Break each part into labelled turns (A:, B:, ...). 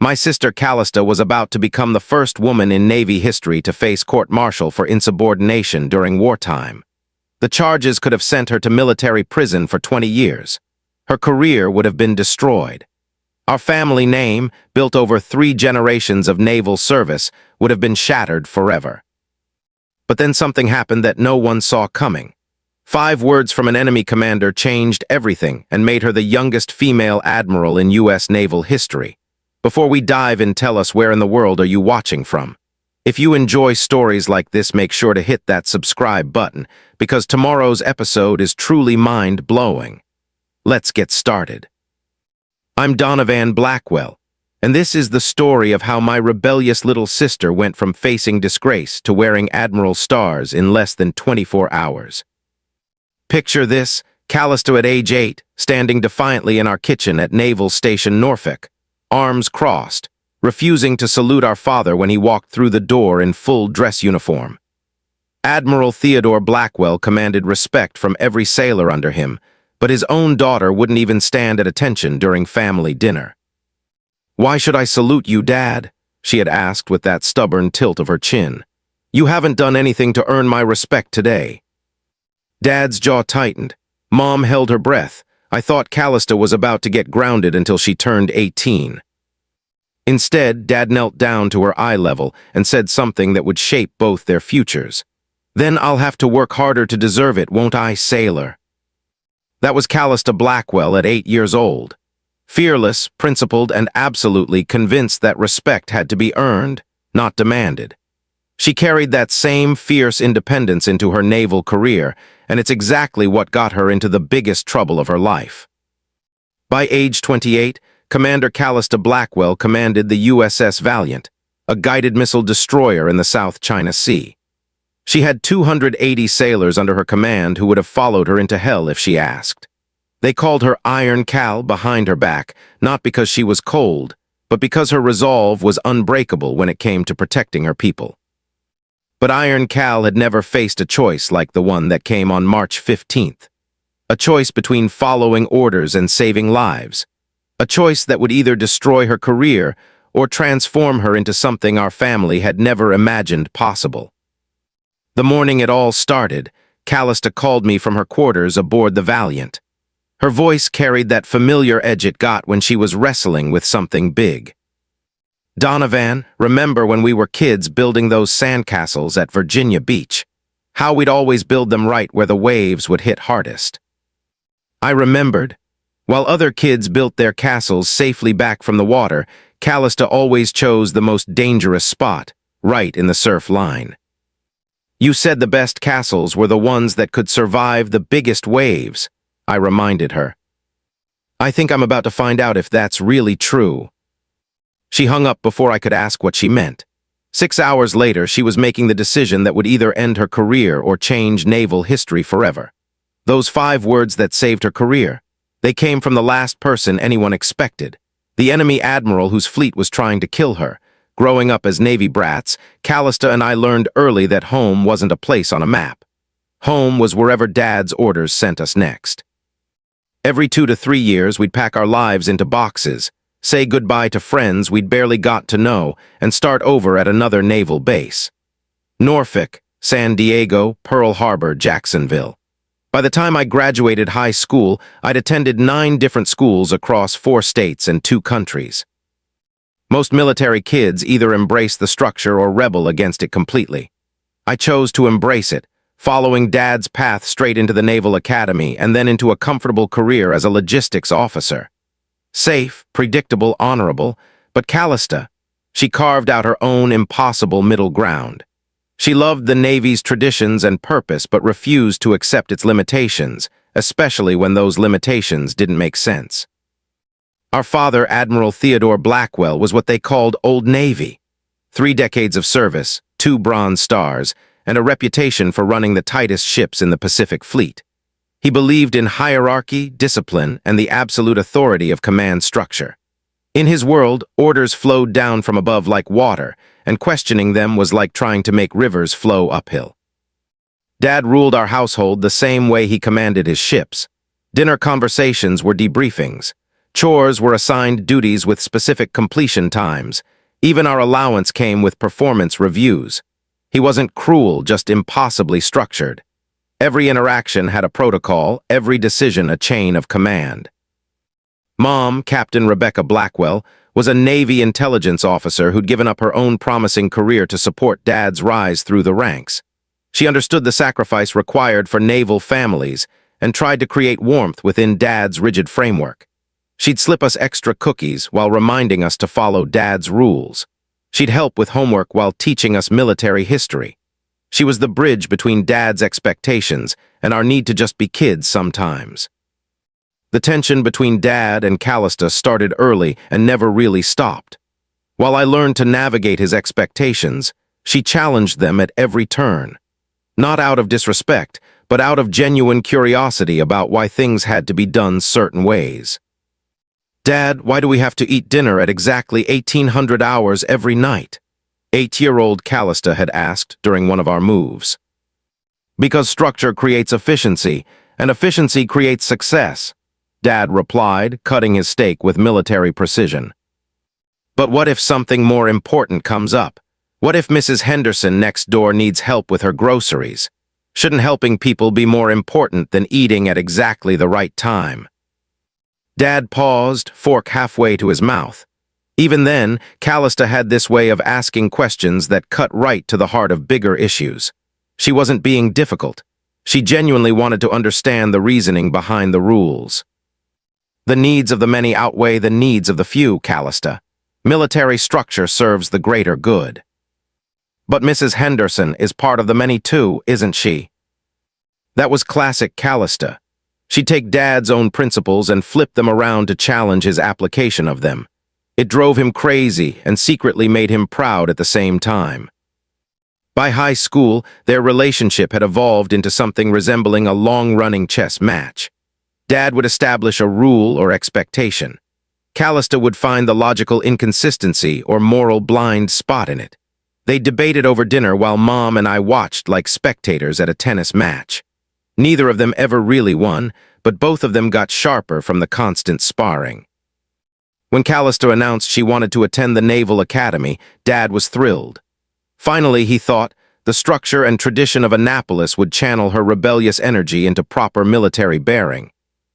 A: My sister Callista was about to become the first woman in Navy history to face court-martial for insubordination during wartime. The charges could have sent her to military prison for 20 years. Her career would have been destroyed. Our family name, built over 3 generations of naval service, would have been shattered forever. But then something happened that no one saw coming. 5 words from an enemy commander changed everything and made her the youngest female admiral in U.S. naval history. Before we dive in, tell us, where in the world are you watching from? If you enjoy stories like this, make sure to hit that subscribe button, because tomorrow's episode is truly mind-blowing. Let's get started. I'm Donovan Blackwell, and this is the story of how my rebellious little sister went from facing disgrace to wearing Admiral stars in less than 24 hours. Picture this: Callista at age 8, standing defiantly in our kitchen at Naval Station Norfolk, arms crossed, refusing to salute our father when he walked through the door in full dress uniform. Admiral Theodore Blackwell commanded respect from every sailor under him, but his own daughter wouldn't even stand at attention during family dinner. "Why should I salute you, Dad?" she had asked with that stubborn tilt of her chin. "You haven't done anything to earn my respect today." Dad's jaw tightened. Mom held her breath. I thought Callista was about to get grounded until she turned 18. Instead, Dad knelt down to her eye level and said something that would shape both their futures. "Then I'll have to work harder to deserve it, won't I, sailor?" That was Callista Blackwell at 8 years old. Fearless, principled, and absolutely convinced that respect had to be earned, not demanded. She carried that same fierce independence into her naval career, and it's exactly what got her into the biggest trouble of her life. By age 28, Commander Callista Blackwell commanded the USS Valiant, a guided missile destroyer in the South China Sea. She had 280 sailors under her command who would have followed her into hell if she asked. They called her Iron Cal behind her back, not because she was cold, but because her resolve was unbreakable when it came to protecting her people. But Iron Cal had never faced a choice like the one that came on March 15th. A choice between following orders and saving lives. A choice that would either destroy her career or transform her into something our family had never imagined possible. The morning it all started, Callista called me from her quarters aboard the Valiant. Her voice carried that familiar edge it got when she was wrestling with something big. "Donovan, remember when we were kids building those sandcastles at Virginia Beach? How we'd always build them right where the waves would hit hardest." I remembered. While other kids built their castles safely back from the water, Callista always chose the most dangerous spot, right in the surf line. "You said the best castles were the ones that could survive the biggest waves," I reminded her. "I think I'm about to find out if that's really true." She hung up before I could ask what she meant. 6 hours later, she was making the decision that would either end her career or change naval history forever. Those 5 words that saved her career, they came from the last person anyone expected, the enemy admiral whose fleet was trying to kill her. Growing up as Navy brats, Callista and I learned early that home wasn't a place on a map. Home was wherever Dad's orders sent us next. Every 2 to 3 years, we'd pack our lives into boxes, say goodbye to friends we'd barely got to know, and start over at another naval base. Norfolk, San Diego, Pearl Harbor, Jacksonville. By the time I graduated high school, I'd attended 9 different schools across 4 states and 2 countries. Most military kids either embrace the structure or rebel against it completely. I chose to embrace it, following Dad's path straight into the Naval Academy and then into a comfortable career as a logistics officer. Safe, predictable, honorable, but Callista, she carved out her own impossible middle ground. She loved the Navy's traditions and purpose but refused to accept its limitations, especially when those limitations didn't make sense. Our father, Admiral Theodore Blackwell, was what they called Old Navy. 3 decades of service, 2 Bronze Stars, and a reputation for running the tightest ships in the Pacific Fleet. He believed in hierarchy, discipline, and the absolute authority of command structure. In his world, orders flowed down from above like water, and questioning them was like trying to make rivers flow uphill. Dad ruled our household the same way he commanded his ships. Dinner conversations were debriefings. Chores were assigned duties with specific completion times. Even our allowance came with performance reviews. He wasn't cruel, just impossibly structured. Every interaction had a protocol, every decision a chain of command. Mom, Captain Rebecca Blackwell, was a Navy intelligence officer who'd given up her own promising career to support Dad's rise through the ranks. She understood the sacrifice required for naval families and tried to create warmth within Dad's rigid framework. She'd slip us extra cookies while reminding us to follow Dad's rules. She'd help with homework while teaching us military history. She was the bridge between Dad's expectations and our need to just be kids sometimes. The tension between Dad and Callista started early and never really stopped. While I learned to navigate his expectations, she challenged them at every turn. Not out of disrespect, but out of genuine curiosity about why things had to be done certain ways. "Dad, why do we have to eat dinner at exactly 1800 hours every night?" 8-year-old Callista had asked during one of our moves. "Because structure creates efficiency, and efficiency creates success," Dad replied, cutting his steak with military precision. "But what if something more important comes up? What if Mrs. Henderson next door needs help with her groceries? Shouldn't helping people be more important than eating at exactly the right time?" Dad paused, fork halfway to his mouth. Even then, Callista had this way of asking questions that cut right to the heart of bigger issues. She wasn't being difficult. She genuinely wanted to understand the reasoning behind the rules. "The needs of the many outweigh the needs of the few, Callista. Military structure serves the greater good." "But Mrs. Henderson is part of the many too, isn't she?" That was classic Callista. She'd take Dad's own principles and flip them around to challenge his application of them. It drove him crazy and secretly made him proud at the same time. By high school, their relationship had evolved into something resembling a long-running chess match. Dad would establish a rule or expectation. Callista would find the logical inconsistency or moral blind spot in it. They debated over dinner while Mom and I watched like spectators at a tennis match. Neither of them ever really won, but both of them got sharper from the constant sparring. When Callista announced she wanted to attend the Naval Academy, Dad was thrilled. Finally, he thought, the structure and tradition of Annapolis would channel her rebellious energy into proper military bearing.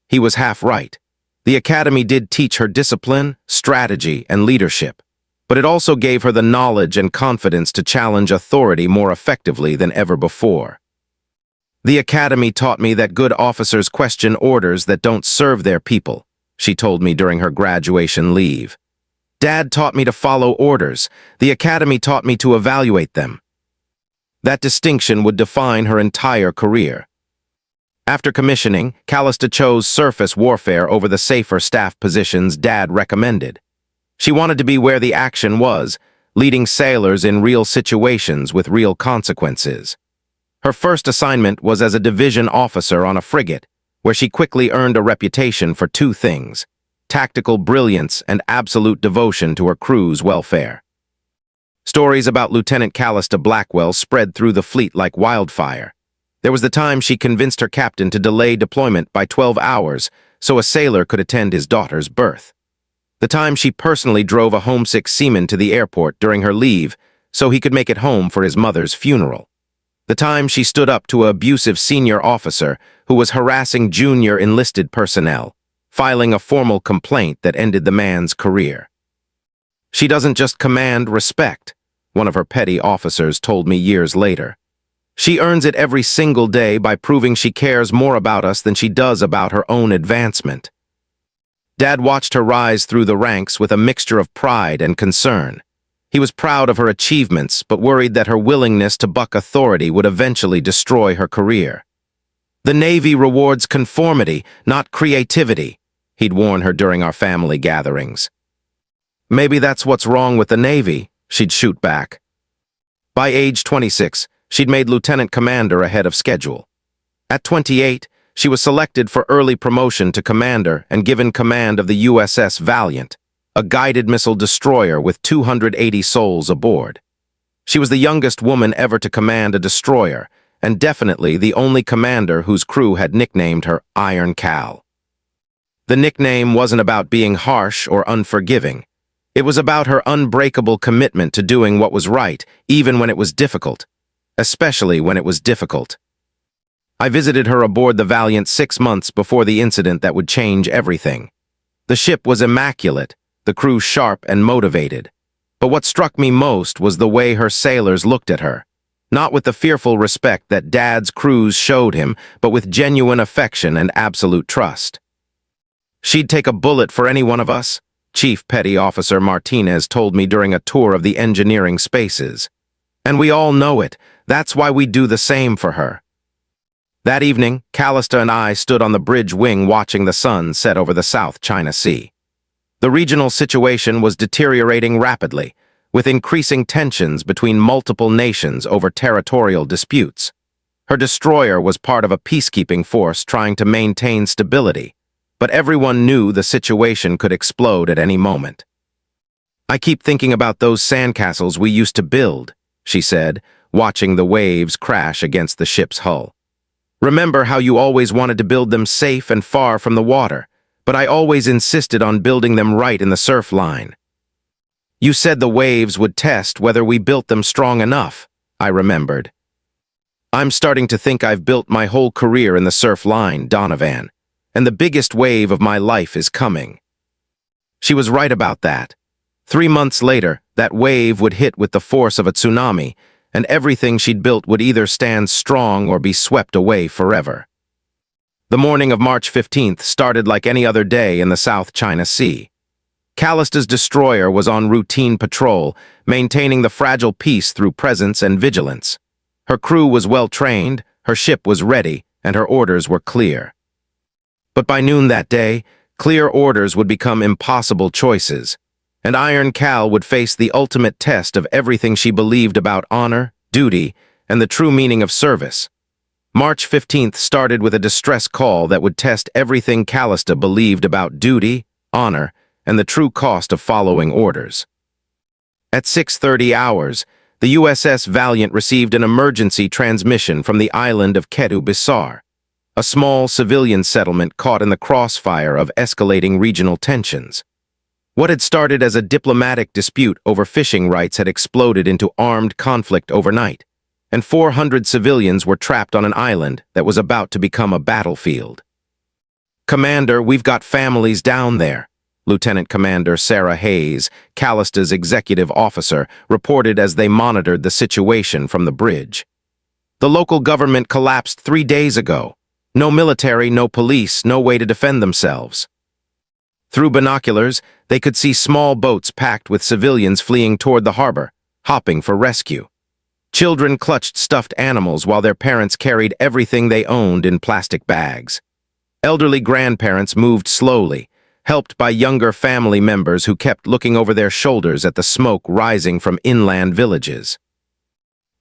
A: He was half right. The academy did teach her discipline, strategy, and leadership, but it also gave her the knowledge and confidence to challenge authority more effectively than ever before. "The academy taught me that good officers question orders that don't serve their people," she told me during her graduation leave. "Dad taught me to follow orders. The academy taught me to evaluate them." That distinction would define her entire career. After commissioning, Callista chose surface warfare over the safer staff positions Dad recommended. She wanted to be where the action was, leading sailors in real situations with real consequences. Her first assignment was as a division officer on a frigate, where she quickly earned a reputation for two things: tactical brilliance and absolute devotion to her crew's welfare. Stories about Lieutenant Callista Blackwell spread through the fleet like wildfire. There was the time she convinced her captain to delay deployment by 12 hours so a sailor could attend his daughter's birth. The time she personally drove a homesick seaman to the airport during her leave so he could make it home for his mother's funeral. The time she stood up to an abusive senior officer who was harassing junior enlisted personnel, filing a formal complaint that ended the man's career. "She doesn't just command respect," one of her petty officers told me years later. "She earns it every single day by proving she cares more about us than she does about her own advancement." Dad watched her rise through the ranks with a mixture of pride and concern. He was proud of her achievements, but worried that her willingness to buck authority would eventually destroy her career. "The Navy rewards conformity, not creativity," he'd warn her during our family gatherings. "Maybe that's what's wrong with the Navy," she'd shoot back. By age 26, she'd made lieutenant commander ahead of schedule. At 28, she was selected for early promotion to commander and given command of the USS Valiant, a guided missile destroyer with 280 souls aboard. She was the youngest woman ever to command a destroyer, and definitely the only commander whose crew had nicknamed her Iron Cal. The nickname wasn't about being harsh or unforgiving. It was about her unbreakable commitment to doing what was right, even when it was difficult. Especially when it was difficult. I visited her aboard the Valiant 6 months before the incident that would change everything. The ship was immaculate, the crew sharp and motivated. But what struck me most was the way her sailors looked at her. Not with the fearful respect that Dad's crews showed him, but with genuine affection and absolute trust. "She'd take a bullet for any one of us," Chief Petty Officer Martinez told me during a tour of the engineering spaces. "And we all know it. That's why we do the same for her." That evening, Callista and I stood on the bridge wing watching the sun set over the South China Sea. The regional situation was deteriorating rapidly, with increasing tensions between multiple nations over territorial disputes. Her destroyer was part of a peacekeeping force trying to maintain stability, but everyone knew the situation could explode at any moment. "I keep thinking about those sandcastles we used to build," she said, watching the waves crash against the ship's hull. "Remember how you always wanted to build them safe and far from the water, but I always insisted on building them right in the surf line. You said the waves would test whether we built them strong enough," I remembered. "I'm starting to think I've built my whole career in the surf line, Donovan, and the biggest wave of my life is coming." She was right about that. 3 months later, that wave would hit with the force of a tsunami, and everything she'd built would either stand strong or be swept away forever. The morning of March 15th started like any other day in the South China Sea. Callista's destroyer was on routine patrol, maintaining the fragile peace through presence and vigilance. Her crew was well-trained, her ship was ready, and her orders were clear. But by noon that day, clear orders would become impossible choices, and Iron Cal would face the ultimate test of everything she believed about honor, duty, and the true meaning of service. March 15th started with a distress call that would test everything Callista believed about duty, honor, and the true cost of following orders. At 6:30 hours, the USS Valiant received an emergency transmission from the island of Ketu Bisar, a small civilian settlement caught in the crossfire of escalating regional tensions. What had started as a diplomatic dispute over fishing rights had exploded into armed conflict overnight, and 400 civilians were trapped on an island that was about to become a battlefield. "Commander, we've got families down there," Lieutenant Commander Sarah Hayes, Callista's executive officer, reported as they monitored the situation from the bridge. "The local government collapsed 3 days ago. No military, no police, no way to defend themselves." Through binoculars, they could see small boats packed with civilians fleeing toward the harbor, hopping for rescue. Children clutched stuffed animals while their parents carried everything they owned in plastic bags. Elderly grandparents moved slowly, helped by younger family members who kept looking over their shoulders at the smoke rising from inland villages.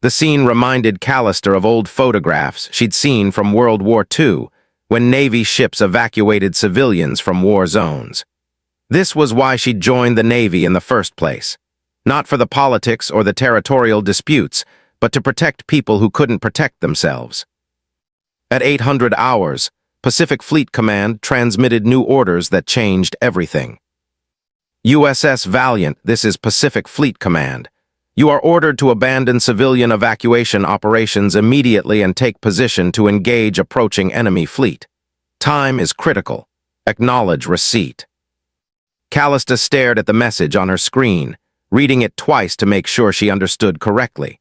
A: The scene reminded Callista of old photographs she'd seen from World War II, when Navy ships evacuated civilians from war zones. This was why she'd joined the Navy in the first place. Not for the politics or the territorial disputes, but to protect people who couldn't protect themselves. At 800 hours, Pacific Fleet Command transmitted new orders that changed everything. "USS Valiant, this is Pacific Fleet Command. You are ordered to abandon civilian evacuation operations immediately and take position to engage approaching enemy fleet. Time is critical. Acknowledge receipt." Callista stared at the message on her screen, reading it twice to make sure she understood correctly.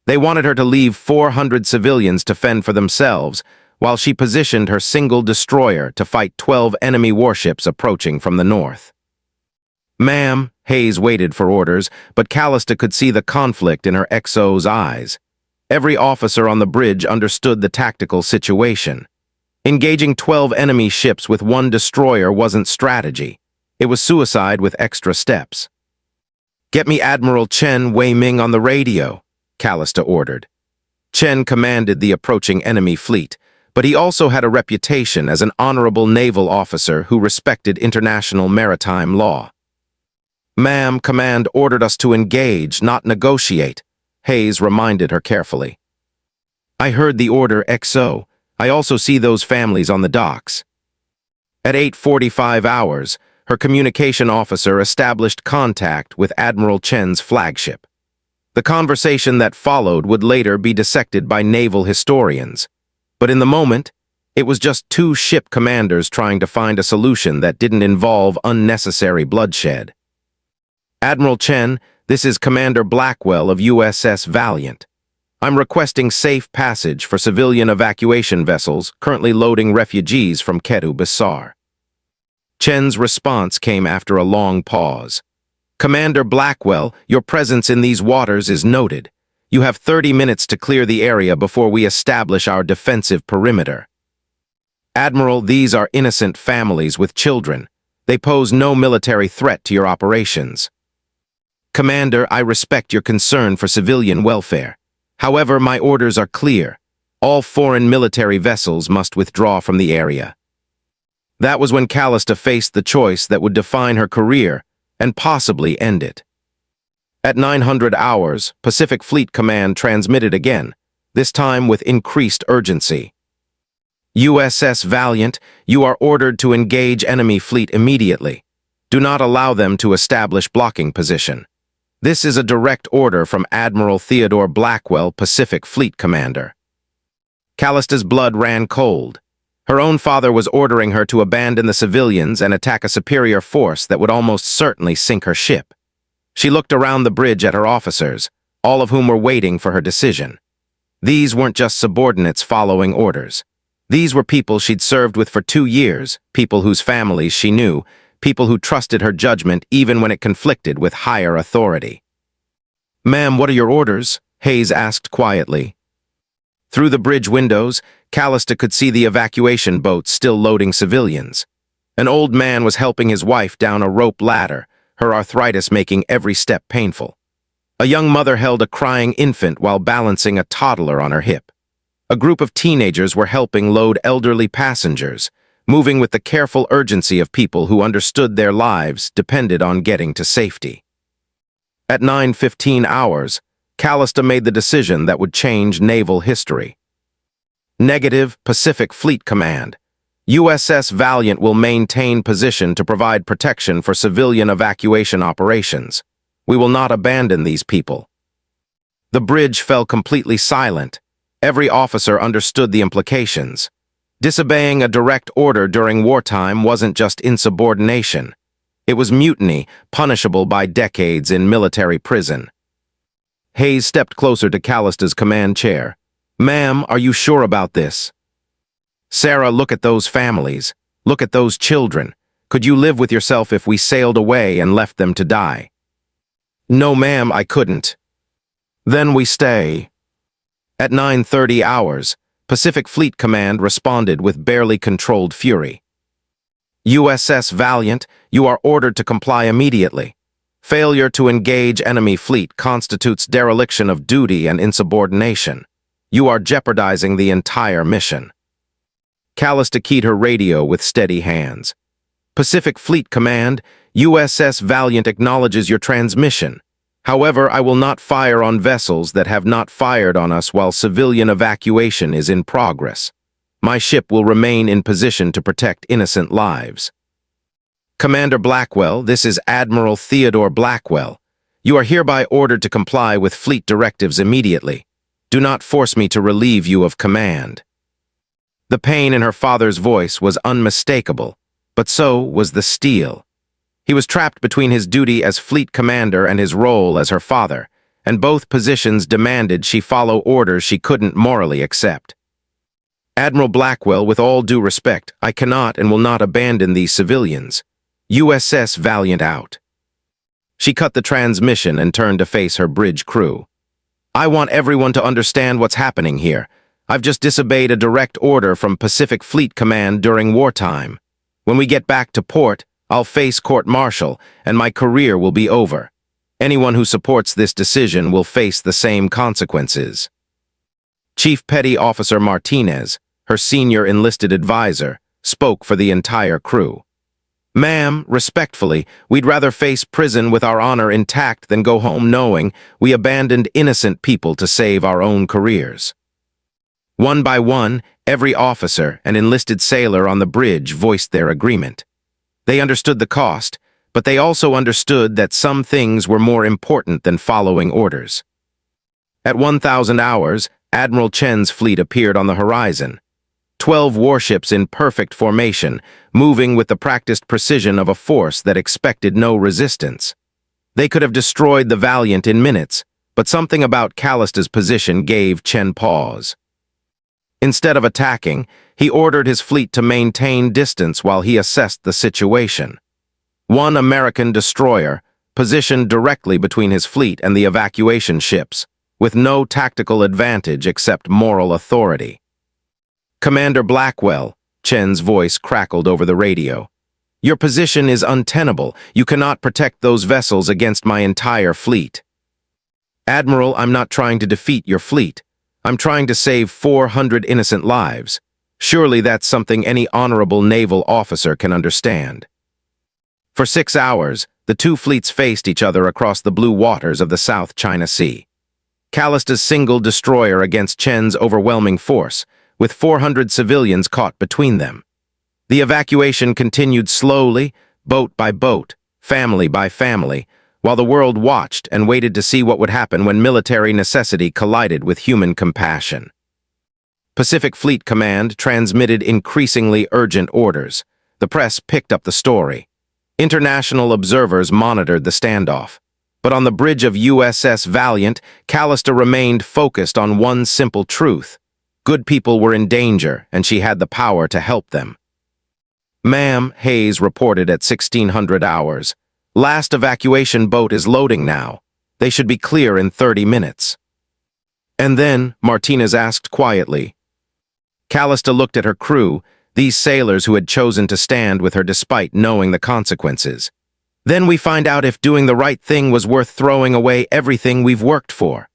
A: They wanted her to leave 400 civilians to fend for themselves, while she positioned her single destroyer to fight 12 enemy warships approaching from the north. "Ma'am," Hayes waited for orders, but Callista could see the conflict in her XO's eyes. Every officer on the bridge understood the tactical situation. Engaging 12 enemy ships with one destroyer wasn't strategy. It was suicide with extra steps. "Get me Admiral Chen Wei-Ming on the radio," Callista ordered. Chen commanded the approaching enemy fleet, but he also had a reputation as an honorable naval officer who respected international maritime law. "Ma'am, command ordered us to engage, not negotiate," Hayes reminded her carefully. "I heard the order, XO. I also see those families on the docks." At 8:45 hours, her communication officer established contact with Admiral Chen's flagship. The conversation that followed would later be dissected by naval historians. But in the moment, it was just two ship commanders trying to find a solution that didn't involve unnecessary bloodshed. Admiral Chen, this is Commander Blackwell of USS Valiant. I'm requesting safe passage for civilian evacuation vessels currently loading refugees from Ketu Basar. Chen's response came after a long pause. Commander Blackwell, your presence in these waters is noted. You have 30 minutes to clear the area before we establish our defensive perimeter. Admiral, these are innocent families with children. They pose no military threat to your operations. Commander, I respect your concern for civilian welfare. However, my orders are clear. All foreign military vessels must withdraw from the area. That was when Callista faced the choice that would define her career and possibly end it. At 900 hours, Pacific Fleet Command transmitted again, this time with increased urgency. USS Valiant, you are ordered to engage enemy fleet immediately. Do not allow them to establish blocking position. This is a direct order from Admiral Theodore Blackwell, Pacific Fleet Commander. Callista's blood ran cold. Her own father was ordering her to abandon the civilians and attack a superior force that would almost certainly sink her ship. She looked around the bridge at her officers, all of whom were waiting for her decision. These weren't just subordinates following orders. These were people she'd served with for 2 years, people whose families she knew, people who trusted her judgment even when it conflicted with higher authority. "Ma'am, what are your orders?" Hayes asked quietly. Through the bridge windows, Callista could see the evacuation boats still loading civilians. An old man was helping his wife down a rope ladder, her arthritis making every step painful. A young mother held a crying infant while balancing a toddler on her hip. A group of teenagers were helping load elderly passengers, moving with the careful urgency of people who understood their lives depended on getting to safety. At 9:15 hours, Callista made the decision that would change naval history. Negative, Pacific Fleet Command. USS Valiant will maintain position to provide protection for civilian evacuation operations. We will not abandon these people. The bridge fell completely silent. Every officer understood the implications. Disobeying a direct order during wartime wasn't just insubordination. It was mutiny, punishable by decades in military prison. Hayes stepped closer to Callista's command chair. "Ma'am, are you sure about this?" "Sarah, look at those families. Look at those children. Could you live with yourself if we sailed away and left them to die?" "No, ma'am, I couldn't." "Then we stay." At 9:30 hours, Pacific Fleet Command responded with barely controlled fury. USS Valiant, you are ordered to comply immediately. Failure to engage enemy fleet constitutes dereliction of duty and insubordination. You are jeopardizing the entire mission. Callista keyed her radio with steady hands. Pacific Fleet Command, USS Valiant acknowledges your transmission. However, I will not fire on vessels that have not fired on us while civilian evacuation is in progress. My ship will remain in position to protect innocent lives. Commander Blackwell, this is Admiral Theodore Blackwell. You are hereby ordered to comply with fleet directives immediately. Do not force me to relieve you of command. The pain in her father's voice was unmistakable, but so was the steel. He was trapped between his duty as fleet commander and his role as her father, and both positions demanded she follow orders she couldn't morally accept. Admiral Blackwell, with all due respect, I cannot and will not abandon these civilians. USS Valiant out. She cut the transmission and turned to face her bridge crew. I want everyone to understand what's happening here. I've just disobeyed a direct order from Pacific Fleet Command during wartime. When we get back to port, I'll face court-martial, and my career will be over. Anyone who supports this decision will face the same consequences. Chief Petty Officer Martinez, her senior enlisted advisor, spoke for the entire crew. "Ma'am, respectfully, we'd rather face prison with our honor intact than go home knowing we abandoned innocent people to save our own careers." One by one, Every officer and enlisted sailor on the bridge voiced their agreement. They understood the cost, but they also understood that some things were more important than following orders. At 1,000 hours, Admiral Chen's fleet appeared on the horizon. 12 warships in perfect formation, moving with the practiced precision of a force that expected no resistance. They could have destroyed the Valiant in minutes, but something about Callista's position gave Chen pause. Instead of attacking, he ordered his fleet to maintain distance while he assessed the situation. One American destroyer, positioned directly between his fleet and the evacuation ships, with no tactical advantage except moral authority. "Commander Blackwell," Chen's voice crackled over the radio. "Your position is untenable. You cannot protect those vessels against my entire fleet." "Admiral, I'm not trying to defeat your fleet. I'm trying to save 400 innocent lives. Surely that's something any honorable naval officer can understand." For 6 hours, the two fleets faced each other across the blue waters of the South China Sea. Callista's single destroyer against Chen's overwhelming force, with 400 civilians caught between them. The evacuation continued slowly, boat by boat, family by family, while the world watched and waited to see what would happen when military necessity collided with human compassion. Pacific Fleet Command transmitted increasingly urgent orders. The press picked up the story. International observers monitored the standoff. But on the bridge of USS Valiant, Callista remained focused on one simple truth. Good people were in danger, and she had the power to help them. "Ma'am," Hayes reported at 1600 hours. "Last evacuation boat is loading now. They should be clear in 30 minutes. "And then," Martinez asked quietly. Callista looked at her crew, these sailors who had chosen to stand with her despite knowing the consequences. "Then we find out if doing the right thing was worth throwing away everything we've worked for."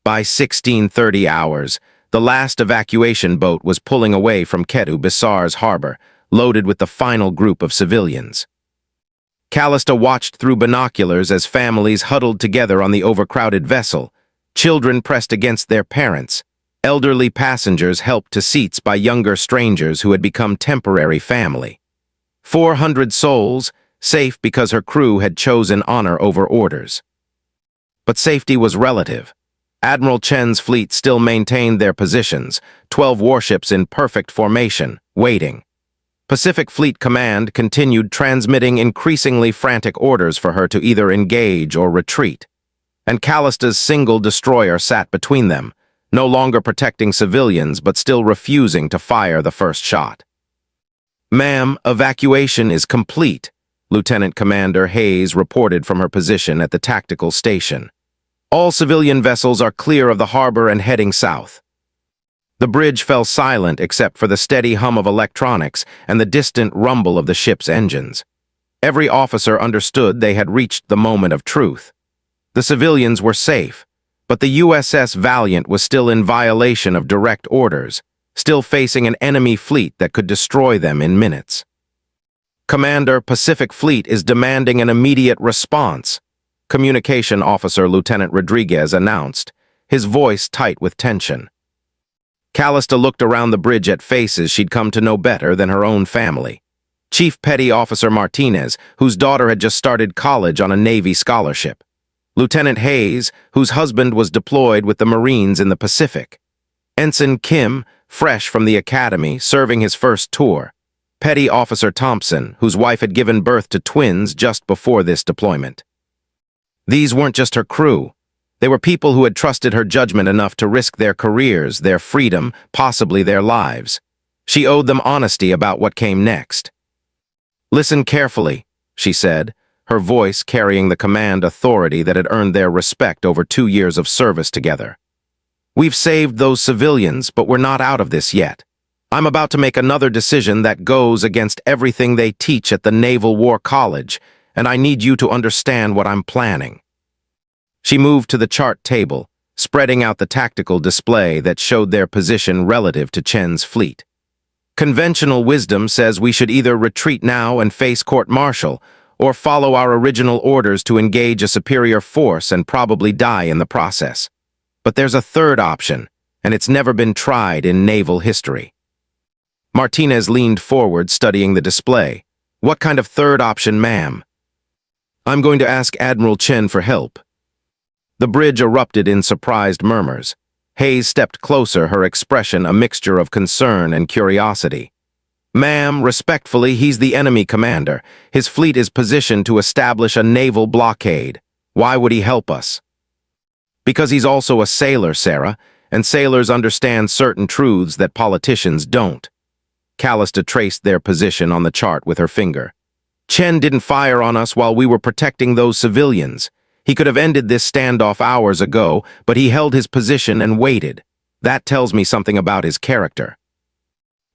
A: By 1630 hours, the last evacuation boat was pulling away from Ketu Bisar's harbor, loaded with the final group of civilians. Callista watched through binoculars as families huddled together on the overcrowded vessel, children pressed against their parents, elderly passengers helped to seats by younger strangers who had become temporary family. 400 souls, safe because her crew had chosen honor over orders. But safety was relative. Admiral Chen's fleet still maintained their positions, 12 warships in perfect formation, waiting. Pacific Fleet Command continued transmitting increasingly frantic orders for her to either engage or retreat. And Callista's single destroyer sat between them, no longer protecting civilians but still refusing to fire the first shot. "Ma'am, evacuation is complete," Lieutenant Commander Hayes reported from her position at the tactical station. "All civilian vessels are clear of the harbor and heading south." The bridge fell silent except for the steady hum of electronics and the distant rumble of the ship's engines. Every officer understood they had reached the moment of truth. The civilians were safe, but the USS Valiant was still in violation of direct orders, still facing an enemy fleet that could destroy them in minutes. "Commander, Pacific Fleet is demanding an immediate response," Communication Officer Lieutenant Rodriguez announced, his voice tight with tension. Callista looked around the bridge at faces she'd come to know better than her own family. Chief Petty Officer Martinez, whose daughter had just started college on a Navy scholarship. Lieutenant Hayes, whose husband was deployed with the Marines in the Pacific. Ensign Kim, fresh from the academy, serving his first tour. Petty Officer Thompson, whose wife had given birth to twins just before this deployment. These weren't just her crew. They were people who had trusted her judgment enough to risk their careers, their freedom, possibly their lives. She owed them honesty about what came next. "Listen carefully," she said, her voice carrying the command authority that had earned their respect over 2 years of service together. "We've saved those civilians, but we're not out of this yet. I'm about to make another decision that goes against everything they teach at the Naval War College, and I need you to understand what I'm planning." She moved to the chart table, spreading out the tactical display that showed their position relative to Chen's fleet. "Conventional wisdom says we should either retreat now and face court-martial, or follow our original orders to engage a superior force and probably die in the process. But there's a third option, and it's never been tried in naval history. Martinez leaned forward, studying the display. What kind of third option, ma'am? I'm going to ask Admiral Chen for help. The bridge erupted in surprised murmurs. Hayes stepped closer, her expression a mixture of concern and curiosity. Ma'am, respectfully, he's the enemy commander. His fleet is positioned to establish a naval blockade. Why would he help us? Because he's also a sailor, Sarah, and sailors understand certain truths that politicians don't. Callista traced their position on the chart with her finger. Chen didn't fire on us while we were protecting those civilians. He could have ended this standoff hours ago, but he held his position and waited. That tells me something about his character.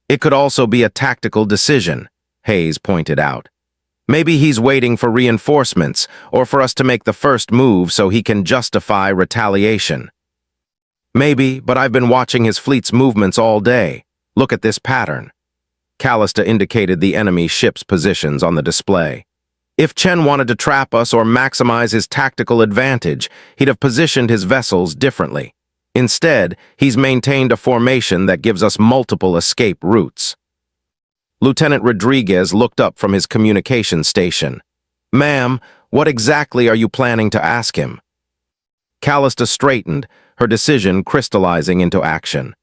A: It could also be a tactical decision, Hayes pointed out. Maybe he's waiting for reinforcements or for us to make the first move so he can justify retaliation. Maybe, but I've been watching his fleet's movements all day. Look at this pattern. Callista indicated the enemy ship's positions on the display. If Chen wanted to trap us or maximize his tactical advantage, he'd have positioned his vessels differently. Instead, he's maintained a formation that gives us multiple escape routes. Lieutenant Rodriguez looked up from his communication station. Ma'am, what exactly are you planning to ask him? Callista straightened, her decision crystallizing into action.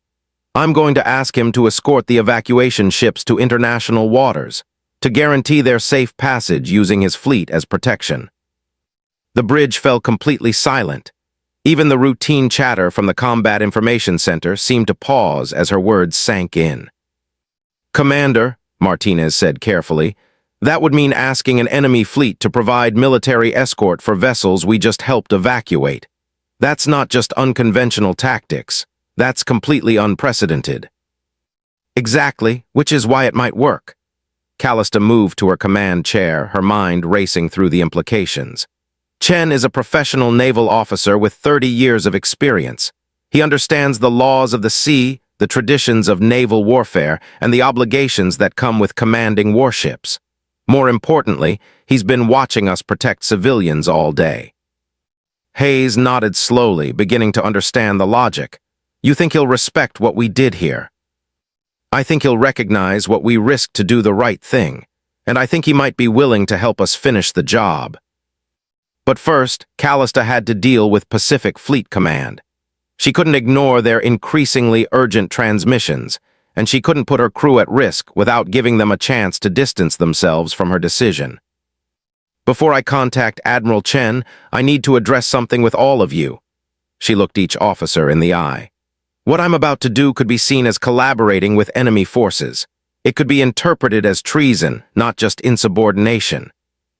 A: I'm going to ask him to escort the evacuation ships to international waters, to guarantee their safe passage using his fleet as protection. The bridge fell completely silent. Even the routine chatter from the Combat Information Center seemed to pause as her words sank in. Commander, Martinez said carefully, that would mean asking an enemy fleet to provide military escort for vessels we just helped evacuate. That's not just unconventional tactics. That's completely unprecedented. Exactly, which is why it might work. Callista moved to her command chair, her mind racing through the implications. Chen is a professional naval officer with 30 years of experience. He understands the laws of the sea, the traditions of naval warfare, and the obligations that come with commanding warships. More importantly, he's been watching us protect civilians all day. Hayes nodded slowly, beginning to understand the logic. You think he'll respect what we did here? I think he'll recognize what we risked to do the right thing, and I think he might be willing to help us finish the job. But first, Callista had to deal with Pacific Fleet Command. She couldn't ignore their increasingly urgent transmissions, and she couldn't put her crew at risk without giving them a chance to distance themselves from her decision. Before I contact Admiral Chen, I need to address something with all of you. She looked each officer in the eye. What I'm about to do could be seen as collaborating with enemy forces. It could be interpreted as treason, not just insubordination.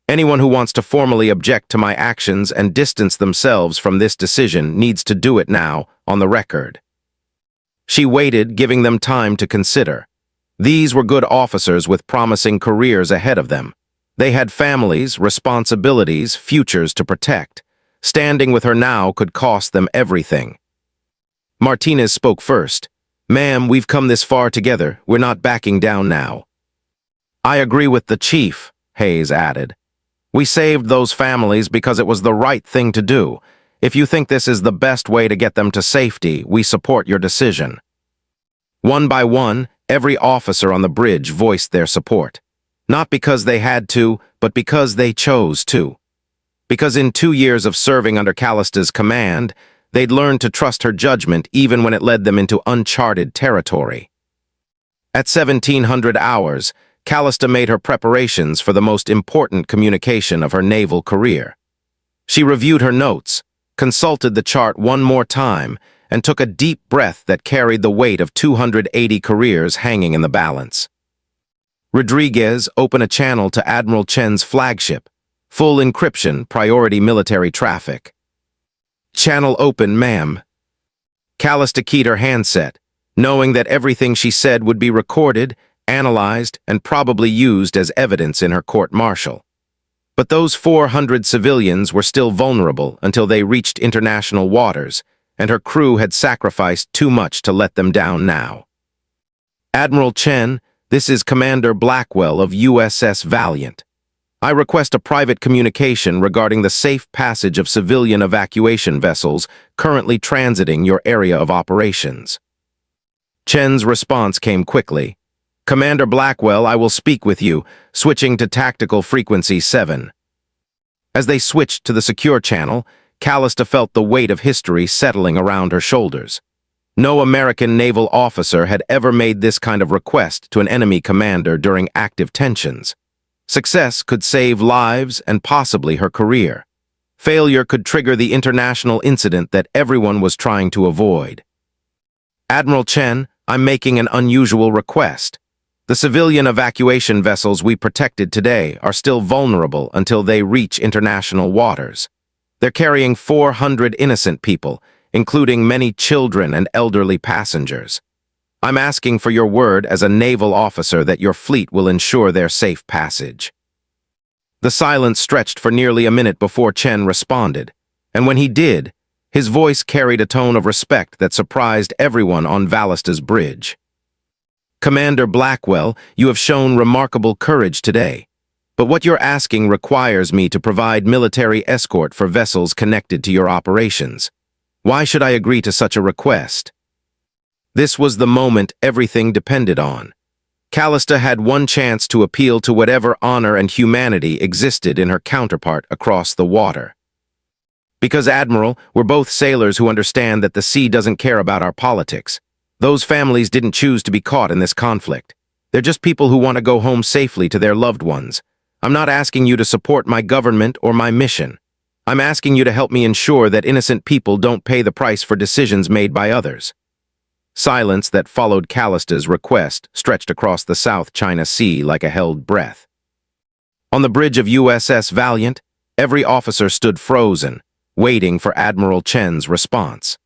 A: Anyone who wants to formally object to my actions and distance themselves from this decision needs to do it now, on the record. She waited, giving them time to consider. These were good officers with promising careers ahead of them. They had families, responsibilities, futures to protect. Standing with her now could cost them everything. Martinez spoke first. Ma'am, we've come this far together. We're not backing down now. I agree with the chief, Hayes added. We saved those families because it was the right thing to do. If you think this is the best way to get them to safety, we support your decision. One by one, every officer on the bridge voiced their support. Not because they had to, but because they chose to. Because in 2 years of serving under Callista's command, they'd learned to trust her judgment even when it led them into uncharted territory. At 1700 hours, Callista made her preparations for the most important communication of her naval career. She reviewed her notes, consulted the chart one more time, and took a deep breath that carried the weight of 280 careers hanging in the balance. Rodriguez, open a channel to Admiral Chen's flagship. Full encryption, priority military traffic. Channel open, ma'am. Callista keyed her handset, knowing that everything she said would be recorded, analyzed, and probably used as evidence in her court-martial. But those 400 civilians were still vulnerable until they reached international waters, and her crew had sacrificed too much to let them down now. Admiral Chen, this is Commander Blackwell of USS Valiant. I request a private communication regarding the safe passage of civilian evacuation vessels currently transiting your area of operations. Chen's response came quickly. Commander Blackwell, I will speak with you, switching to tactical frequency 7. As they switched to the secure channel, Callista felt the weight of history settling around her shoulders. No American naval officer had ever made this kind of request to an enemy commander during active tensions. Success could save lives and possibly her career. Failure could trigger the international incident that everyone was trying to avoid. Admiral Chen, I'm making an unusual request. The civilian evacuation vessels we protected today are still vulnerable until they reach international waters. They're carrying 400 innocent people, including many children and elderly passengers. I'm asking for your word as a naval officer that your fleet will ensure their safe passage. The silence stretched for nearly a minute before Chen responded, and when he did, his voice carried a tone of respect that surprised everyone on Vallista's bridge. Commander Blackwell, you have shown remarkable courage today, but what you're asking requires me to provide military escort for vessels connected to your operations. Why should I agree to such a request? This was the moment everything depended on. Callista had one chance to appeal to whatever honor and humanity existed in her counterpart across the water. Because, Admiral, we're both sailors who understand that the sea doesn't care about our politics. Those families didn't choose to be caught in this conflict. They're just people who want to go home safely to their loved ones. I'm not asking you to support my government or my mission. I'm asking you to help me ensure that innocent people don't pay the price for decisions made by others. Silence that followed Callista's request stretched across the South China Sea like a held breath. On the bridge of USS Valiant, every officer stood frozen, waiting for Admiral Chen's response.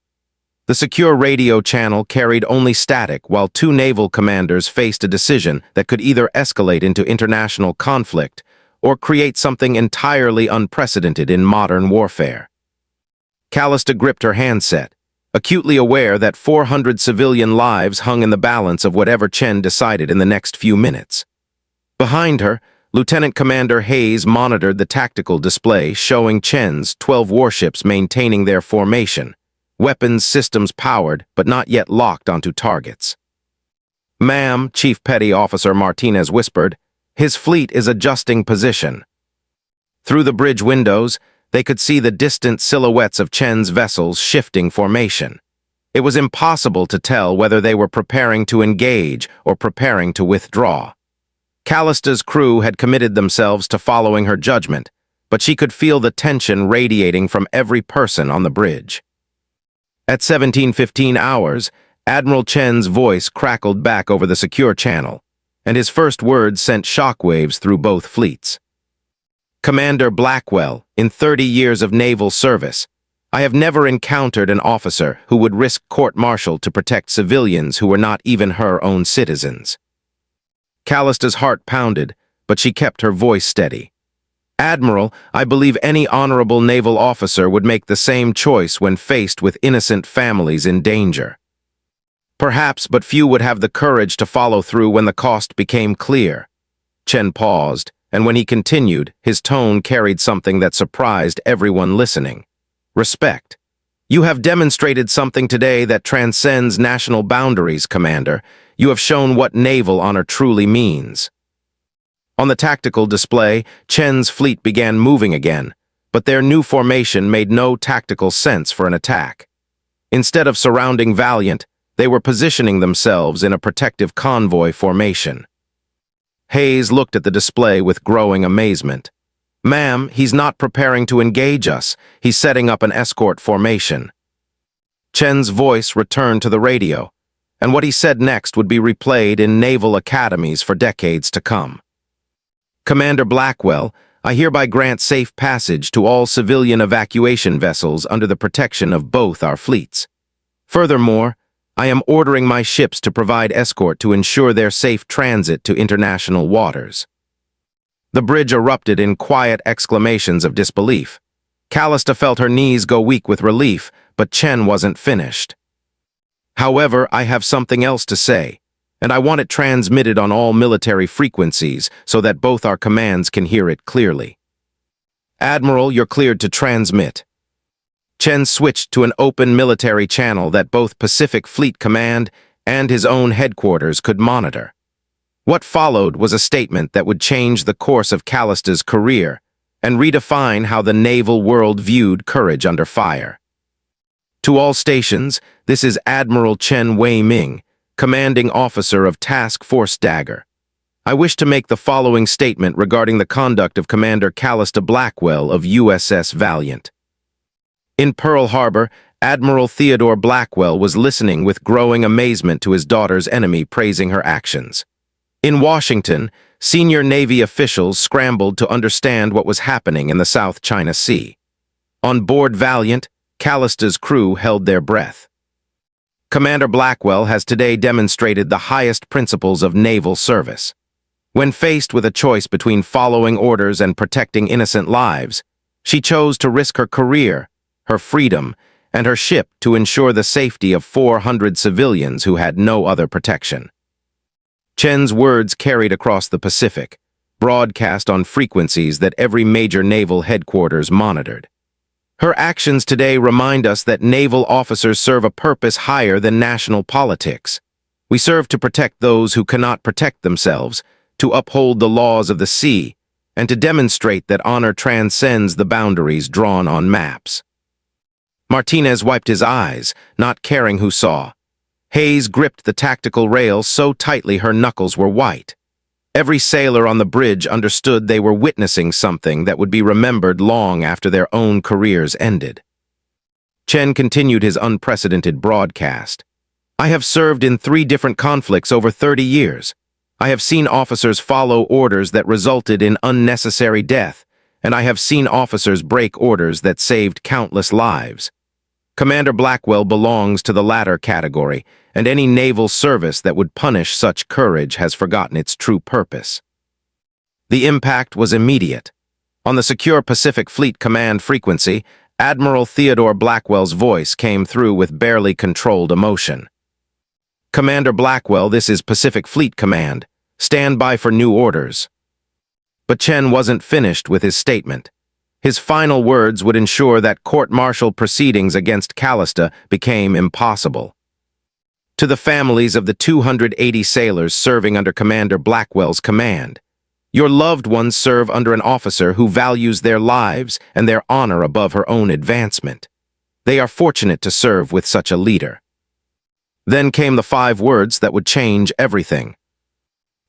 A: The secure radio channel carried only static while two naval commanders faced a decision that could either escalate into international conflict or create something entirely unprecedented in modern warfare. Callista gripped her handset, acutely aware that 400 civilian lives hung in the balance of whatever Chen decided in the next few minutes. Behind her, Lieutenant Commander Hayes monitored the tactical display showing Chen's 12 warships maintaining their formation, weapons systems powered but not yet locked onto targets. "Ma'am," Chief Petty Officer Martinez whispered, "his fleet is adjusting position." Through the bridge windows, they could see the distant silhouettes of Chen's vessels shifting formation. It was impossible to tell whether they were preparing to engage or preparing to withdraw. Callista's crew had committed themselves to following her judgment, but she could feel the tension radiating from every person on the bridge. At 17:15 hours, Admiral Chen's voice crackled back over the secure channel, and his first words sent shockwaves through both fleets. "Commander Blackwell, in 30 years of naval service, I have never encountered an officer who would risk court-martial to protect civilians who were not even her own citizens." Callista's heart pounded, but she kept her voice steady. "Admiral, I believe any honorable naval officer would make the same choice when faced with innocent families in danger. Perhaps, but few would have the courage to follow through when the cost became clear." Chen paused, and when he continued, his tone carried something that surprised everyone listening. "Respect. You have demonstrated something today that transcends national boundaries, Commander. You have shown what naval honor truly means." On the tactical display, Chen's fleet began moving again, but their new formation made no tactical sense for an attack. Instead of surrounding Valiant, they were positioning themselves in a protective convoy formation. Hayes looked at the display with growing amazement. "Ma'am, he's not preparing to engage us. He's setting up an escort formation." Chen's voice returned to the radio, and what he said next would be replayed in naval academies for decades to come. "Commander Blackwell, I hereby grant safe passage to all civilian evacuation vessels under the protection of both our fleets. Furthermore, I am ordering my ships to provide escort to ensure their safe transit to international waters." The bridge erupted in quiet exclamations of disbelief. Callista felt her knees go weak with relief, but Chen wasn't finished. "However, I have something else to say, and I want it transmitted on all military frequencies so that both our commands can hear it clearly." "Admiral, you're cleared to transmit." Chen switched to an open military channel that both Pacific Fleet Command and his own headquarters could monitor. What followed was a statement that would change the course of Callista's career and redefine how the naval world viewed courage under fire. To all stations, this is Admiral Chen Wei-Ming, commanding officer of Task Force Dagger. I wish to make the following statement regarding the conduct of Commander Callista Blackwell of USS Valiant. In Pearl Harbor, Admiral Theodore Blackwell was listening with growing amazement to his daughter's enemy praising her actions. In Washington, senior Navy officials scrambled to understand what was happening in the South China Sea. On board Valiant, Callista's crew held their breath. Commander Blackwell has today demonstrated the highest principles of naval service. When faced with a choice between following orders and protecting innocent lives, she chose to risk her career, her freedom, and her ship to ensure the safety of 400 civilians who had no other protection. Chen's words carried across the Pacific, broadcast on frequencies that every major naval headquarters monitored. Her actions today remind us that naval officers serve a purpose higher than national politics. We serve to protect those who cannot protect themselves, to uphold the laws of the sea, and to demonstrate that honor transcends the boundaries drawn on maps. Martinez wiped his eyes, not caring who saw. Hayes gripped the tactical rail so tightly her knuckles were white. Every sailor on the bridge understood they were witnessing something that would be remembered long after their own careers ended. Chen continued his unprecedented broadcast. I have served in 3 different conflicts over 30 years. I have seen officers follow orders that resulted in unnecessary death, and I have seen officers break orders that saved countless lives. Commander Blackwell belongs to the latter category, and any naval service that would punish such courage has forgotten its true purpose. The impact was immediate. On the secure Pacific Fleet Command frequency, Admiral Theodore Blackwell's voice came through with barely controlled emotion. Commander Blackwell, this is Pacific Fleet Command. Stand by for new orders. But Chen wasn't finished with his statement. His final words would ensure that court-martial proceedings against Callista became impossible. To the families of the 280 sailors serving under Commander Blackwell's command, your loved ones serve under an officer who values their lives and their honor above her own advancement. They are fortunate to serve with such a leader. Then came the 5 words that would change everything.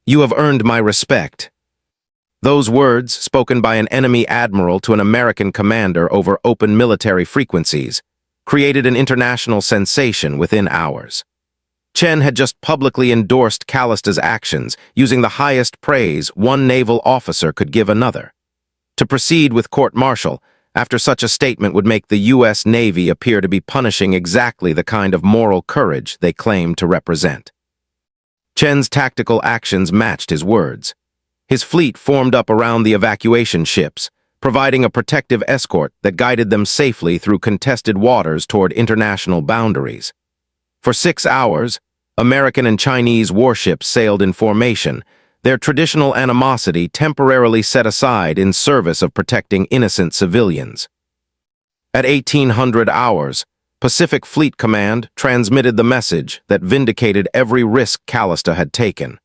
A: You have earned my respect. Those words, spoken by an enemy admiral to an American commander over open military frequencies, created an international sensation within hours. Chen had just publicly endorsed Callista's actions, using the highest praise one naval officer could give another. To proceed with court-martial, after such a statement would make the U.S. Navy appear to be punishing exactly the kind of moral courage they claimed to represent. Chen's tactical actions matched his words. His fleet formed up around the evacuation ships, providing a protective escort that guided them safely through contested waters toward international boundaries. For 6 hours, American and Chinese warships sailed in formation, their traditional animosity temporarily set aside in service of protecting innocent civilians. At 1800 hours, Pacific Fleet Command transmitted the message that vindicated every risk Callista had taken.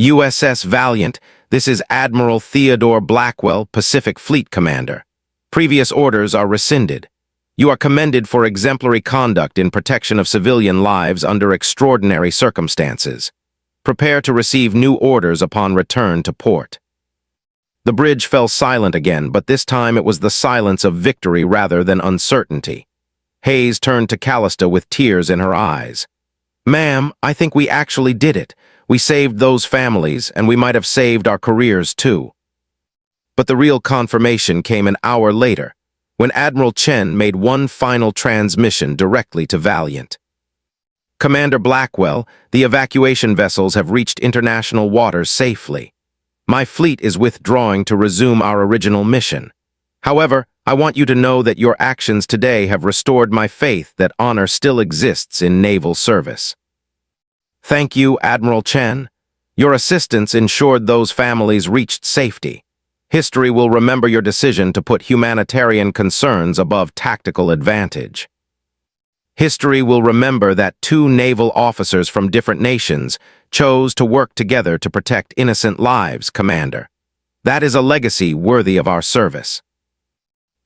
A: USS Valiant, this is Admiral Theodore Blackwell, Pacific Fleet Commander. Previous orders are rescinded. You are commended for exemplary conduct in protection of civilian lives under extraordinary circumstances. Prepare to receive new orders upon return to port. The bridge fell silent again, but this time it was the silence of victory rather than uncertainty. Hayes turned to Callista with tears in her eyes. Ma'am, I think we actually did it. We saved those families, and we might have saved our careers too. But the real confirmation came an hour later, when Admiral Chen made one final transmission directly to Valiant. Commander Blackwell, the evacuation vessels have reached international waters safely. My fleet is withdrawing to resume our original mission. However, I want you to know that your actions today have restored my faith that honor still exists in naval service. Thank you, Admiral Chen. Your assistance ensured those families reached safety. History will remember your decision to put humanitarian concerns above tactical advantage. History will remember that two naval officers from different nations chose to work together to protect innocent lives, Commander. That is a legacy worthy of our service.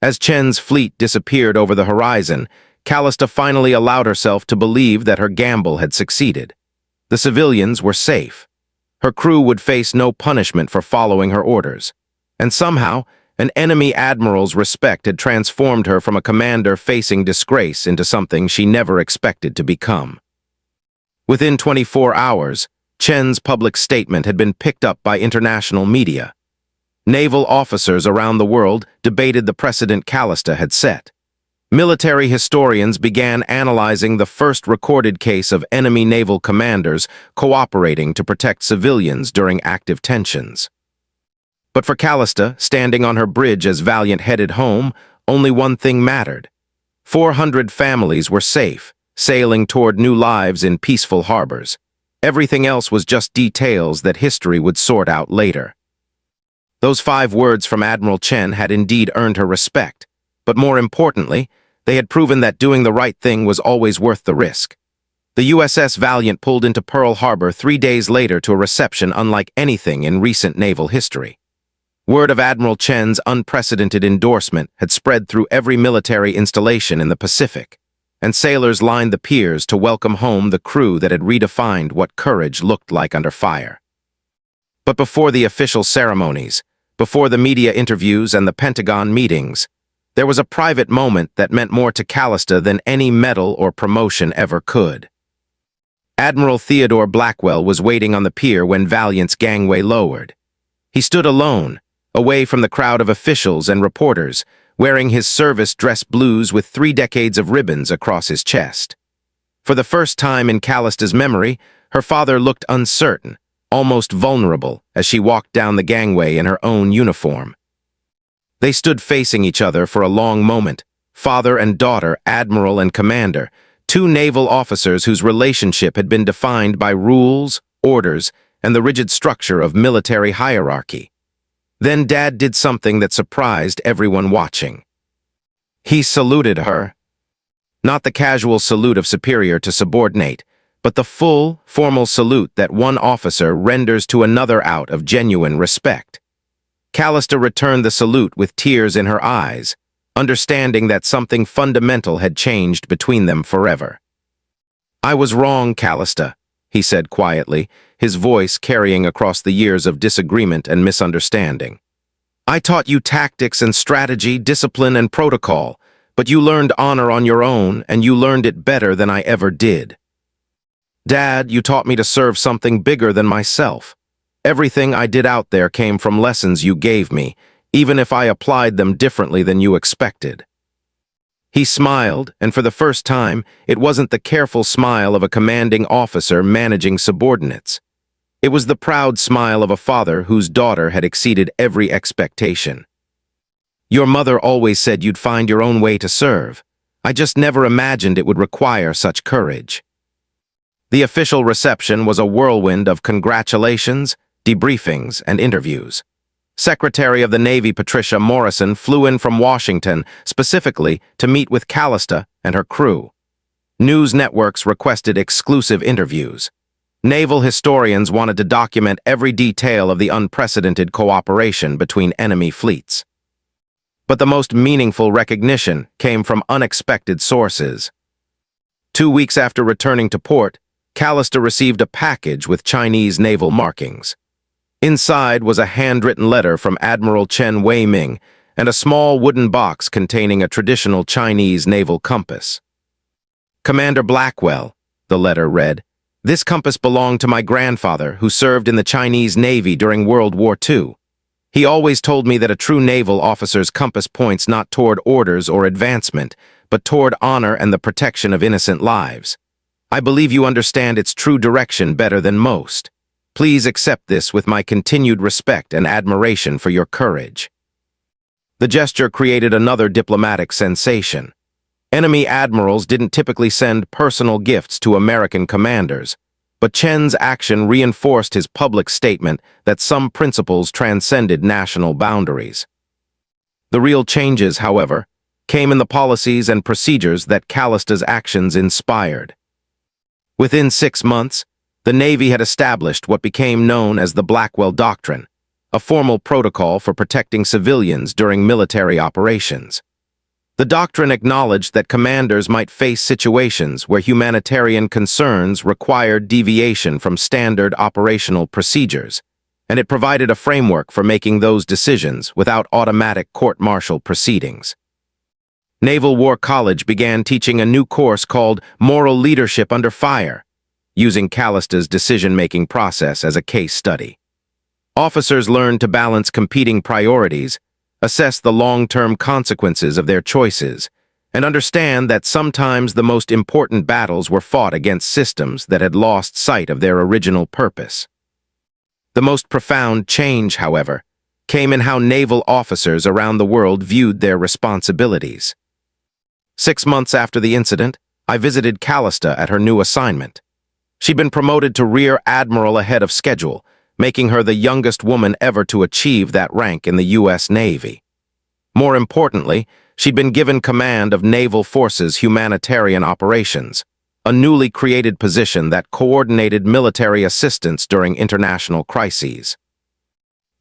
A: As Chen's fleet disappeared over the horizon, Callista finally allowed herself to believe that her gamble had succeeded. The civilians were safe. Her crew would face no punishment for following her orders. And somehow, an enemy admiral's respect had transformed her from a commander facing disgrace into something she never expected to become. Within 24 hours, Chen's public statement had been picked up by international media. Naval officers around the world debated the precedent Callista had set. Military historians began analyzing the first recorded case of enemy naval commanders cooperating to protect civilians during active tensions. But for Callista, standing on her bridge as Valiant headed home, only one thing mattered. 400 families were safe, sailing toward new lives in peaceful harbors. Everything else was just details that history would sort out later. Those 5 words from Admiral Chen had indeed earned her respect, but more importantly, they had proven that doing the right thing was always worth the risk. The USS Valiant pulled into Pearl Harbor 3 days later to a reception unlike anything in recent naval history. Word of Admiral Chen's unprecedented endorsement had spread through every military installation in the Pacific, and sailors lined the piers to welcome home the crew that had redefined what courage looked like under fire. But before the official ceremonies, before the media interviews and the Pentagon meetings, there was a private moment that meant more to Callista than any medal or promotion ever could. Admiral Theodore Blackwell was waiting on the pier when Valiant's gangway lowered. He stood alone, away from the crowd of officials and reporters, wearing his service dress blues with 3 decades of ribbons across his chest. For the first time in Callista's memory, her father looked uncertain, almost vulnerable, as she walked down the gangway in her own uniform. They stood facing each other for a long moment, father and daughter, admiral and commander, 2 naval officers whose relationship had been defined by rules, orders, and the rigid structure of military hierarchy. Then Dad did something that surprised everyone watching. He saluted her. Not the casual salute of superior to subordinate, but the full, formal salute that one officer renders to another out of genuine respect. Callista returned the salute with tears in her eyes, understanding that something fundamental had changed between them forever. "I was wrong, Callista," he said quietly, his voice carrying across the years of disagreement and misunderstanding. "I taught you tactics and strategy, discipline and protocol, but you learned honor on your own, and you learned it better than I ever did. Dad, you taught me to serve something bigger than myself. Everything I did out there came from lessons you gave me, even if I applied them differently than you expected." He smiled, and for the first time, it wasn't the careful smile of a commanding officer managing subordinates. It was the proud smile of a father whose daughter had exceeded every expectation. "Your mother always said you'd find your own way to serve. I just never imagined it would require such courage." The official reception was a whirlwind of congratulations, debriefings, and interviews. Secretary of the Navy Patricia Morrison flew in from Washington specifically to meet with Callista and her crew. News networks requested exclusive interviews. Naval historians wanted to document every detail of the unprecedented cooperation between enemy fleets. But the most meaningful recognition came from unexpected sources. 2 weeks after returning to port, Callista received a package with Chinese naval markings. Inside was a handwritten letter from Admiral Chen Weiming and a small wooden box containing a traditional Chinese naval compass. "Commander Blackwell," the letter read, "this compass belonged to my grandfather, who served in the Chinese Navy during World War II. He always told me that a true naval officer's compass points not toward orders or advancement, but toward honor and the protection of innocent lives. I believe you understand its true direction better than most. Please accept this with my continued respect and admiration for your courage." The gesture created another diplomatic sensation. Enemy admirals didn't typically send personal gifts to American commanders, but Chen's action reinforced his public statement that some principles transcended national boundaries. The real changes, however, came in the policies and procedures that Callista's actions inspired. Within 6 months, the Navy had established what became known as the Blackwell Doctrine, a formal protocol for protecting civilians during military operations. The doctrine acknowledged that commanders might face situations where humanitarian concerns required deviation from standard operational procedures, and it provided a framework for making those decisions without automatic court-martial proceedings. Naval War College began teaching a new course called Moral Leadership Under Fire, using Callista's decision-making process as a case study. Officers learned to balance competing priorities, assess the long-term consequences of their choices, and understand that sometimes the most important battles were fought against systems that had lost sight of their original purpose. The most profound change, however, came in how naval officers around the world viewed their responsibilities. 6 months after the incident, I visited Callista at her new assignment. She'd been promoted to Rear Admiral ahead of schedule, making her the youngest woman ever to achieve that rank in the U.S. Navy. More importantly, she'd been given command of Naval Forces Humanitarian Operations, a newly created position that coordinated military assistance during international crises.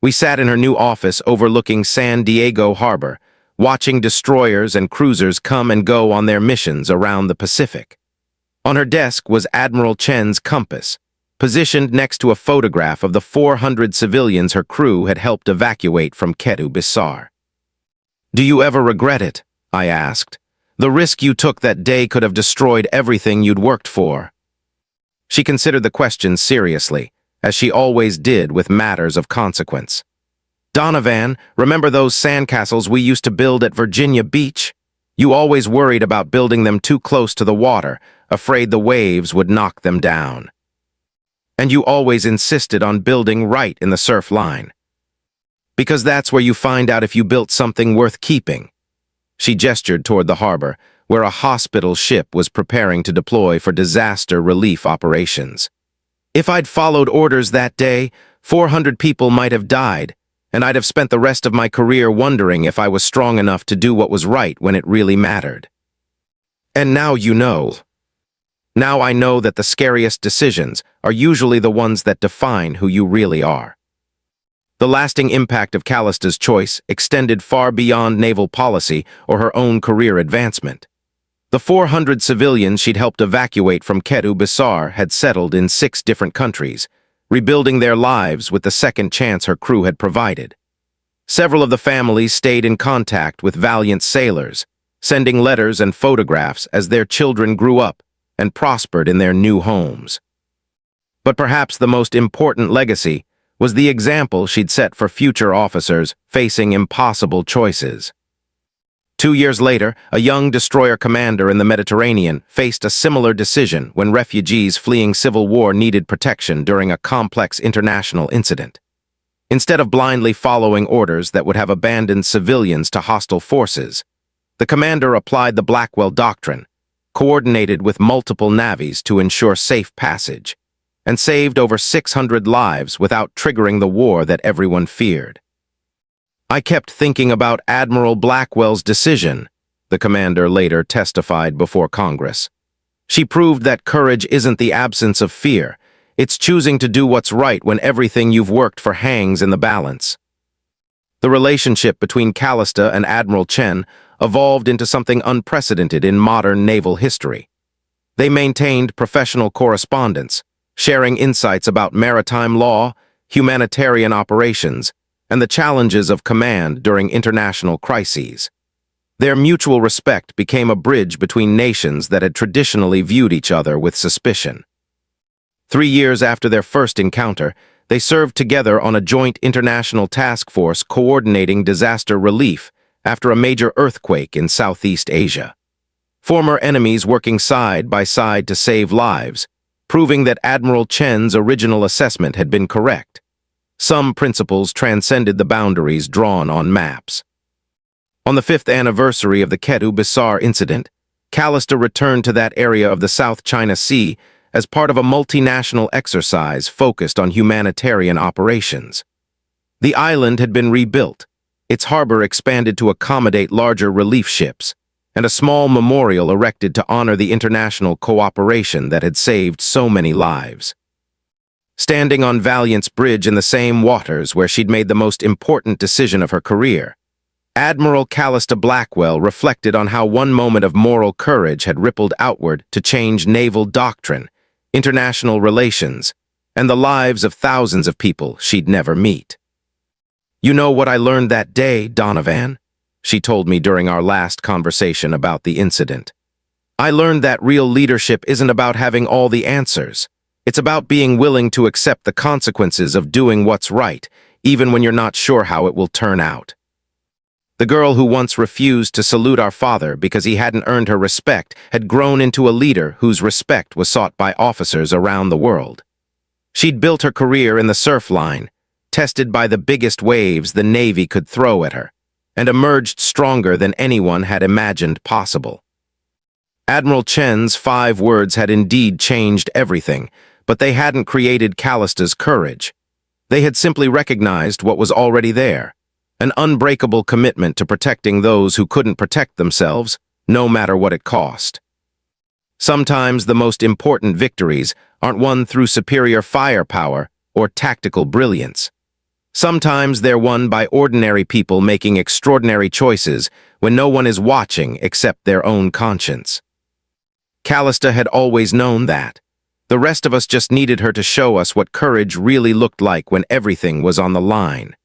A: We sat in her new office overlooking San Diego Harbor, watching destroyers and cruisers come and go on their missions around the Pacific. On her desk was Admiral Chen's compass, positioned next to a photograph of the 400 civilians her crew had helped evacuate from Ketu Bisar. "Do you ever regret it?" I asked. "The risk you took that day could have destroyed everything you'd worked for." She considered the question seriously, as she always did with matters of consequence. "Donovan, remember those sandcastles we used to build at Virginia Beach? You always worried about building them too close to the water, afraid the waves would knock them down. And you always insisted on building right in the surf line. Because that's where you find out if you built something worth keeping." She gestured toward the harbor, where a hospital ship was preparing to deploy for disaster relief operations. "If I'd followed orders that day, 400 people might have died, and I'd have spent the rest of my career wondering if I was strong enough to do what was right when it really mattered. And now you know. Now I know that the scariest decisions are usually the ones that define who you really are." The lasting impact of Callista's choice extended far beyond naval policy or her own career advancement. The 400 civilians she'd helped evacuate from Ketu Bisar had settled in 6 different countries, rebuilding their lives with the second chance her crew had provided. Several of the families stayed in contact with valiant sailors, sending letters and photographs as their children grew up and prospered in their new homes. But perhaps the most important legacy was the example she'd set for future officers facing impossible choices. 2 years later, a young destroyer commander in the Mediterranean faced a similar decision when refugees fleeing civil war needed protection during a complex international incident. Instead of blindly following orders that would have abandoned civilians to hostile forces, the commander applied the Blackwell Doctrine, coordinated with multiple navies to ensure safe passage, and saved over 600 lives without triggering the war that everyone feared. "I kept thinking about Admiral Blackwell's decision," the commander later testified before Congress. "She proved that courage isn't the absence of fear. It's choosing to do what's right when everything you've worked for hangs in the balance." The relationship between Callista and Admiral Chen evolved into something unprecedented in modern naval history. They maintained professional correspondence, sharing insights about maritime law, humanitarian operations, and the challenges of command during international crises. Their mutual respect became a bridge between nations that had traditionally viewed each other with suspicion. 3 years after their first encounter, they served together on a joint international task force coordinating disaster relief after a major earthquake in Southeast Asia. Former enemies working side by side to save lives, proving that Admiral Chen's original assessment had been correct. Some principles transcended the boundaries drawn on maps. On the 5th anniversary of the Ketu Bisar incident, Callista returned to that area of the South China Sea as part of a multinational exercise focused on humanitarian operations. The island had been rebuilt, its harbor expanded to accommodate larger relief ships, and a small memorial erected to honor the international cooperation that had saved so many lives. Standing on Valiant's bridge in the same waters where she'd made the most important decision of her career, Admiral Callista Blackwell reflected on how one moment of moral courage had rippled outward to change naval doctrine, international relations, and the lives of thousands of people she'd never meet. "You know what I learned that day, Donovan?" she told me during our last conversation about the incident. "I learned that real leadership isn't about having all the answers. It's about being willing to accept the consequences of doing what's right, even when you're not sure how it will turn out." The girl who once refused to salute our father because he hadn't earned her respect had grown into a leader whose respect was sought by officers around the world. She'd built her career in the surf line, tested by the biggest waves the Navy could throw at her, and emerged stronger than anyone had imagined possible. Admiral Chen's 5 words had indeed changed everything, but they hadn't created Callista's courage. They had simply recognized what was already there, an unbreakable commitment to protecting those who couldn't protect themselves, no matter what it cost. Sometimes the most important victories aren't won through superior firepower or tactical brilliance. Sometimes they're won by ordinary people making extraordinary choices when no one is watching except their own conscience. Callista had always known that. The rest of us just needed her to show us what courage really looked like when everything was on the line.